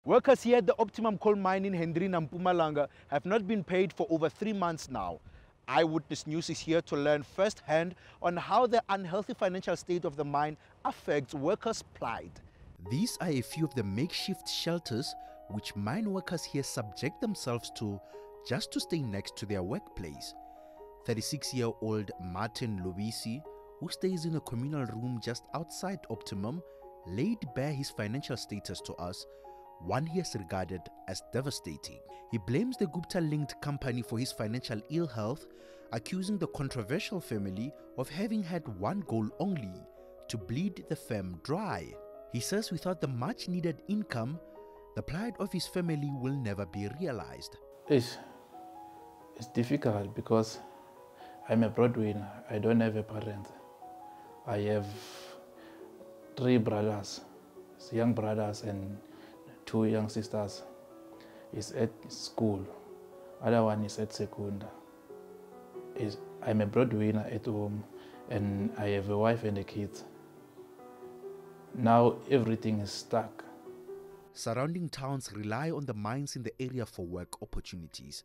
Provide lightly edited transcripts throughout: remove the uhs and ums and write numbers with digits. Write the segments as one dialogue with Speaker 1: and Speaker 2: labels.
Speaker 1: Workers here at the Optimum Coal mine in Hendrina, Mpumalanga have not been paid for over 3 months now. Eyewitness News is here to learn firsthand on how the unhealthy financial state of the mine affects workers' plight. These are a few of the makeshift shelters which mine workers here subject themselves to just to stay next to their workplace. 36-year-old Martine Lubisi, who stays in a communal room just outside Optimum, laid bare his financial status to us, one he has regarded as devastating. He blames the Gupta-linked company for his financial ill health, accusing the controversial family of having had one goal only: to bleed the firm dry. He says without the much-needed income, the plight of his family will never be realized.
Speaker 2: It's difficult because I'm a breadwinner. I don't have a parent. I have 3 brothers, young brothers, and 2 young sisters. Is at school. Other one is at secondary. I'm a breadwinner at home, and I have a wife and a kid. Now everything is stuck.
Speaker 1: Surrounding towns rely on the mines in the area for work opportunities.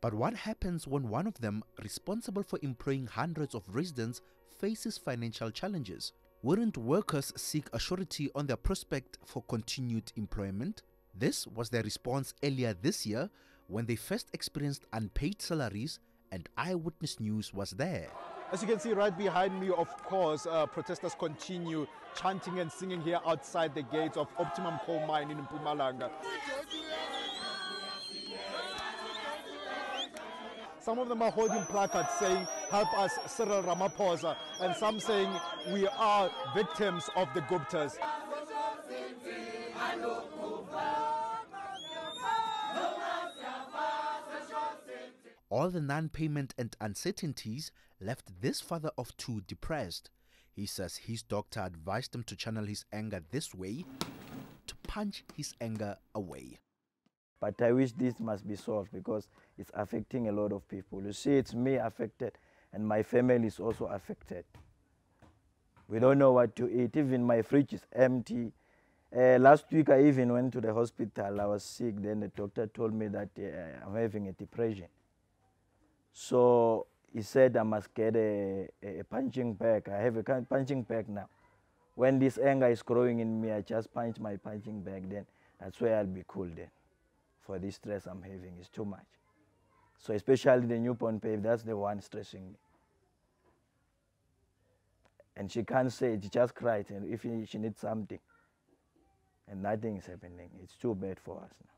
Speaker 1: But what happens when one of them, responsible for employing hundreds of residents, faces financial challenges? Wouldn't workers seek a surety on their prospect for continued employment? This was their response earlier this year when they first experienced unpaid salaries, and Eyewitness News was there. As you can see right behind me, of course, protesters continue chanting and singing here outside the gates of Optimum Coal mine in Mpumalanga. Some of them are holding placards saying, "Help us, Cyril Ramaphosa," and some saying, "We are victims of the Guptas." All the non-payment and uncertainties left this father of 2 depressed. He says his doctor advised him to channel his anger this way, to punch his anger away.
Speaker 3: But I wish this must be solved because it's affecting a lot of people. You see, it's me affected and my family is also affected. We don't know what to eat. Even my fridge is empty. Last week I even went to the hospital. I was sick. Then the doctor told me that I'm having a depression. So he said I must get a punching bag. I have a punching bag now. When this anger is growing in me, I just punch my punching bag. Then that's where I'll be cool then. For this stress I'm having, it's too much. So especially the newborn baby, that's the one stressing me. And she can't say it, she just cried, and if she needs something. And nothing is happening. It's too bad for us now.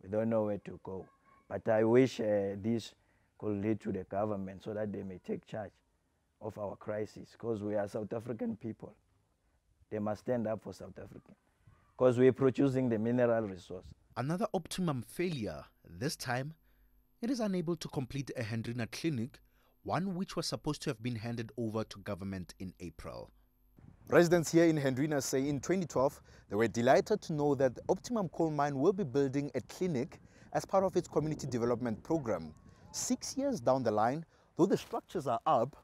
Speaker 3: We don't know where to go. But I wish this could lead to the government so that they may take charge of our crisis, because we are South African people. They must stand up for South Africa, because we're producing the mineral resource.
Speaker 1: Another Optimum failure. This time, it is unable to complete a Hendrina clinic, one which was supposed to have been handed over to government in April. Residents here in Hendrina say in 2012, they were delighted to know that the Optimum Coal mine will be building a clinic as part of its community development program. 6 years down the line, though the structures are up,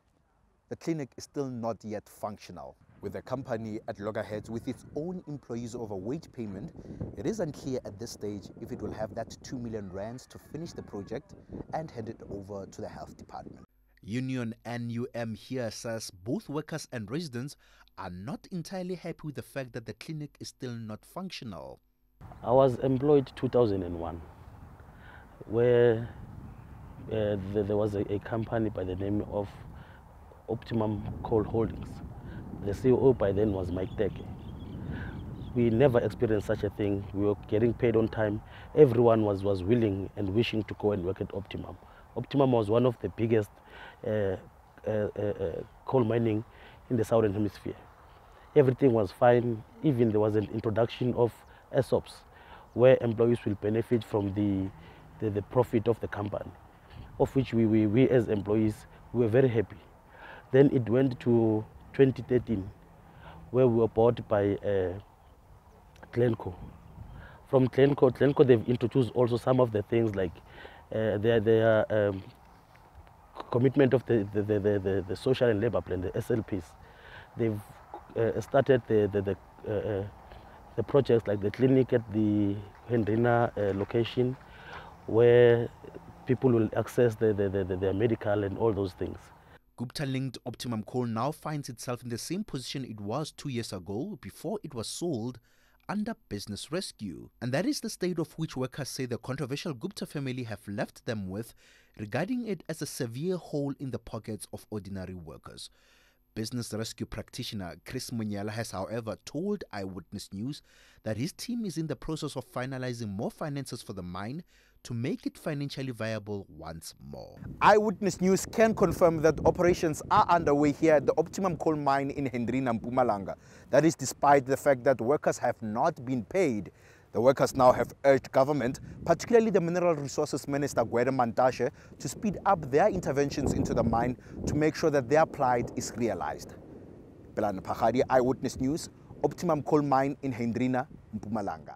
Speaker 1: the clinic is still not yet functional. With the company at loggerheads with its own employees over wage payment, it is unclear at this stage if it will have that 2 million rands to finish the project and hand it over to the health department. Union NUM here says both workers and residents are not entirely happy with the fact that the clinic is still not functional.
Speaker 4: I was employed 2001, where there was a company by the name of Optimum Coal Holdings. The CEO by then was Mike Teke. We never experienced such a thing. We were getting paid on time. Everyone was willing and wishing to go and work at Optimum. Optimum was one of the biggest coal mining in the Southern Hemisphere. Everything was fine. Even there was an introduction of ESOPs, where employees will benefit from the profit of the company, of which we as employees were very happy. Then it went to 2013, where we were bought by Glencore. From Glencore, they've introduced also some of the things like their commitment of the social and labor plan, the SLPs. They've started the the projects like the clinic at the Hendrina location, where people will access their medical and all those things.
Speaker 1: Gupta-linked Optimum Coal now finds itself in the same position it was 2 years ago before it was sold under Business Rescue. And that is the state of which workers say the controversial Gupta family have left them with, regarding it as a severe hole in the pockets of ordinary workers. Business Rescue practitioner Chris Munyala has, however, told Eyewitness News that his team is in the process of finalizing more finances for the mine to make it financially viable once more. Eyewitness News can confirm that operations are underway here at the Optimum Coal mine in Hendrina, Mpumalanga. That is despite the fact that workers have not been paid. The workers now have urged government, particularly the Mineral Resources Minister Gwede Mantashe, to speed up their interventions into the mine to make sure that their plight is realized. Pelane Phakadi, Eyewitness News, Optimum Coal mine in Hendrina, Mpumalanga.